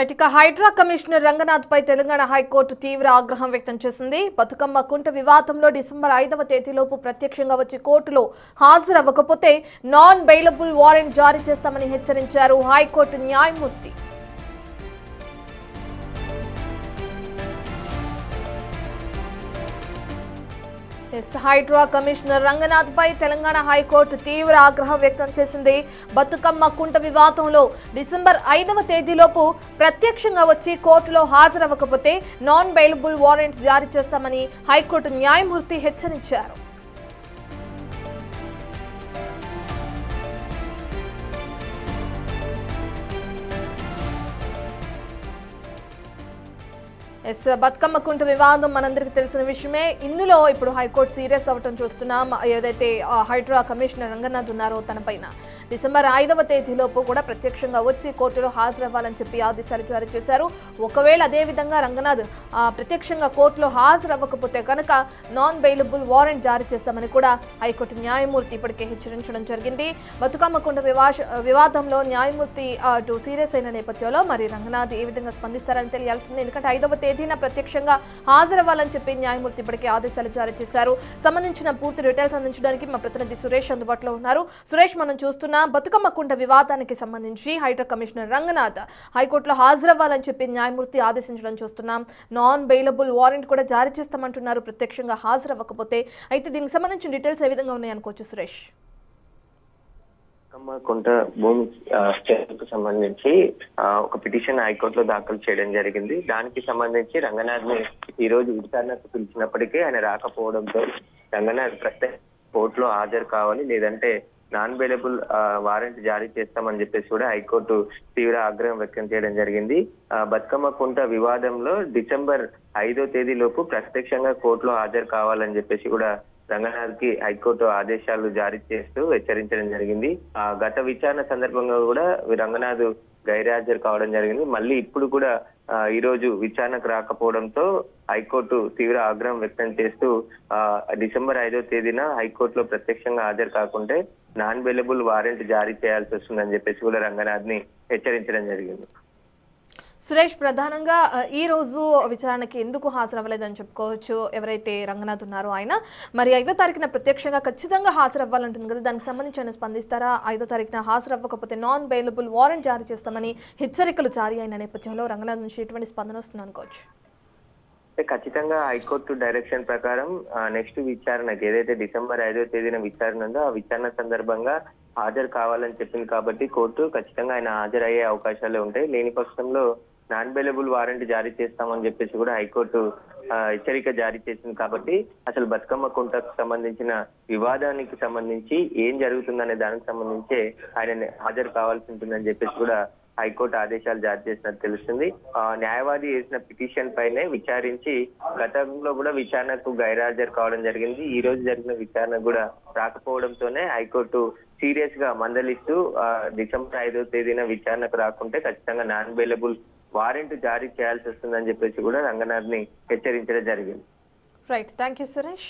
ఇక హైడ్రా కమిషనర్ రంగనాథ్ పై తెలంగాణ హైకోర్టు తీవ్ర ఆగ్రహం వ్యక్తం చేసింది. బతుకమ్మ కుంట వివాదంలో డిసెంబర్ 5వ తేదీలోపు ప్రత్యక్షంగా వచ్చి కోర్టులో హాజరవ్వకపోతే నాన్ బెయిలబుల్ వారెంట్ జారీ చేస్తామని హెచ్చరించారు హైకోర్టు న్యాయమూర్తి. హైడ్రా కమిషనర్ రంగనాథ్ పై తెలంగాణ హైకోర్టు తీవ్ర ఆగ్రహం వ్యక్తం చేసింది. బతుకమ్మ కుంట వివాదంలో డిసెంబర్ 5వ తేదీలోపు ప్రత్యక్షంగా వచ్చి కోర్టులో హాజరవ్వకపోతే నాన్ బెయిలబుల్ వారెంట్స్ జారీ చేస్తామని హైకోర్టు న్యాయమూర్తి హెచ్చరించారు. బతుకమ్మ కుంట వివాదం మనందరికీ తెలిసిన విషయమే. ఇందులో ఇప్పుడు హైకోర్టు సీరియస్ అవ్వటం చూస్తున్నాం. ఏదైతే హైడ్రా కమిషనర్ రంగనాథ్ ఉన్నారో తన పైన డిసెంబర్ 5వ తేదీలోపు కూడా ప్రత్యక్షంగా వచ్చి కోర్టులో హాజరవ్వాలని చెప్పి ఆదేశాలు జారీ చేశారు. ఒకవేళ అదేవిధంగా రంగనాథ్ ప్రత్యక్షంగా కోర్టులో హాజరవ్వకపోతే కనుక నాన్ బెయిలబుల్ వారెంట్ జారీ చేస్తామని కూడా హైకోర్టు న్యాయమూర్తి ఇప్పటికే హెచ్చరించడం జరిగింది. బతుకమ్మ కుంట వివాదంలో న్యాయమూర్తి అటు సీరియస్ అయిన నేపథ్యంలో మరి రంగనాథ్ ఏ విధంగా స్పందిస్తారని తెలియాల్సింది. ఎందుకంటే 5వ తేదీన ప్రత్యక్షంగా హాజరవ్వాలని చెప్పి న్యాయమూర్తి ఇప్పటికే ఆదేశాలు జారీ చేశారు. సంబంధించిన పూర్తి డీటెయిల్స్ అందించడానికి మా ప్రతినిధి సురేష్ అందుబాటులో ఉన్నారు. సురేష్, మనం చూస్తున్న బతుకమ్మ కుంట వివాదానికి సంబంధించి హైడ్రా కమిషనర్ రంగనాథ్ హైకోర్టులో హాజరవ్వాలని చెప్పి న్యాయమూర్తి ఆదేశించడం చూస్తున్నాం. నాన్ బెయిలబుల్ వారెంట్ కూడా జారీ చేస్తామంటున్నారు ప్రత్యక్షంగా హాజరవ్వకపోతే. అయితే దీనికి సంబంధించిన డీటెయిల్స్ ఏ విధంగా ఉన్నాయనుకోవచ్చు సురేష్? కొంత భూమి స్టేకు సంబంధించి ఒక పిటిషన్ హైకోర్టులో దాఖలు చేయడం జరిగింది. దానికి సంబంధించి రంగనాథ్ ని ఈ రోజు విచారణకు పిలిచినప్పటికీ ఆయన రాకపోవడంతో రంగనాథ్ ప్రత్యేక కోర్టులో హాజరు కావాలి, లేదంటే నాన్ బెయిలబుల్ వారెంట్ జారీ చేస్తామని చెప్పేసి కూడా హైకోర్టు తీవ్ర ఆగ్రహం వ్యక్తం చేయడం జరిగింది. బతుకమ్మ కుంట వివాదంలో డిసెంబర్ 5వ తేదీలోపు ప్రత్యక్షంగా కోర్టులో హాజరు కావాలని చెప్పేసి కూడా రంగనాథ్ కి హైకోర్టు ఆదేశాలు జారీ చేస్తూ హెచ్చరించడం జరిగింది. గత విచారణ సందర్భంగా కూడా రంగనాథ్ గైర్హాజరు కావడం జరిగింది. మళ్ళీ ఇప్పుడు కూడా ఈ రోజు విచారణకు రాకపోవడంతో హైకోర్టు తీవ్ర ఆగ్రహం వ్యక్తం చేస్తూ డిసెంబర్ 5వ తేదీన హైకోర్టులో ప్రత్యక్షంగా హాజరు కాకుంటే నాన్ బెయిలబుల్ వారెంట్ జారీ చేయాల్సి వస్తుందని చెప్పేసి కూడా రంగనాథ్ ని హెచ్చరించడం జరిగింది. సురేష్, ప్రధానంగా ఈ రోజు విచారణకి ఎందుకు హాజరవ్వలేదని చెప్పుకోవచ్చు ఎవరైతే రంగనాథ్ ఉన్నారో ఆయన? మరి 5వ తారీఖున ప్రత్యక్షంగా ఖచ్చితంగా హాజరవ్వాలంటుంది కదా, దానికి సంబంధించి ఆయన స్పందిస్తారా? 5వ తారీఖున హాజరవ్వకపోతే నాన్ బెయిలబుల్ వారెంట్ జారీ చేస్తామని హెచ్చరికలు జారీ అయిన నేపథ్యంలో రంగనాథ్ నుంచి ఎటువంటి స్పందన వస్తుంది అనుకోవచ్చు? ఖచ్చితంగా హైకోర్టు డైరెక్షన్ ప్రకారం నెక్స్ట్ విచారణకి ఏదైతే డిసెంబర్ 5వ తేదీన విచారణ ఉందో ఆ విచారణ సందర్భంగా హాజరు కావాలని చెప్పింది కాబట్టి కోర్టు ఖచ్చితంగా ఆయన హాజరయ్యే అవకాశాలే ఉంటాయి. లేని పక్షంలో నాన్ బెయిలబుల్ వారెంట్ జారీ చేస్తామని చెప్పేసి కూడా హైకోర్టు హెచ్చరిక జారీ చేసింది. కాబట్టి అసలు బతుకమ్మ కుంటకు సంబంధించిన వివాదానికి సంబంధించి ఏం జరుగుతుందనే దానికి సంబంధించి ఆయన హాజరు కావాల్సి ఉంటుందని చెప్పేసి కూడా హైకోర్టు ఆదేశాలు జారీ చేసినట్టు తెలుస్తుంది. న్యాయవాది వేసిన పిటిషన్ పైనే విచారించి గతంలో కూడా విచారణకు గైర్హాజరు కావడం జరిగింది. ఈ రోజు జరిగిన విచారణ కూడా రాకపోవడంతోనే హైకోర్టు సీరియస్ గా మందలిస్తూ డిసెంబర్ 5వ తేదీన విచారణకు రాకుంటే ఖచ్చితంగా నాన్ బెయిలబుల్ వారెంట్ జారీ చేయాల్సి వస్తుందని చెప్పేసి కూడా రంగనాథ్ ని హెచ్చరించడం జరిగింది. Right, thank you Suresh.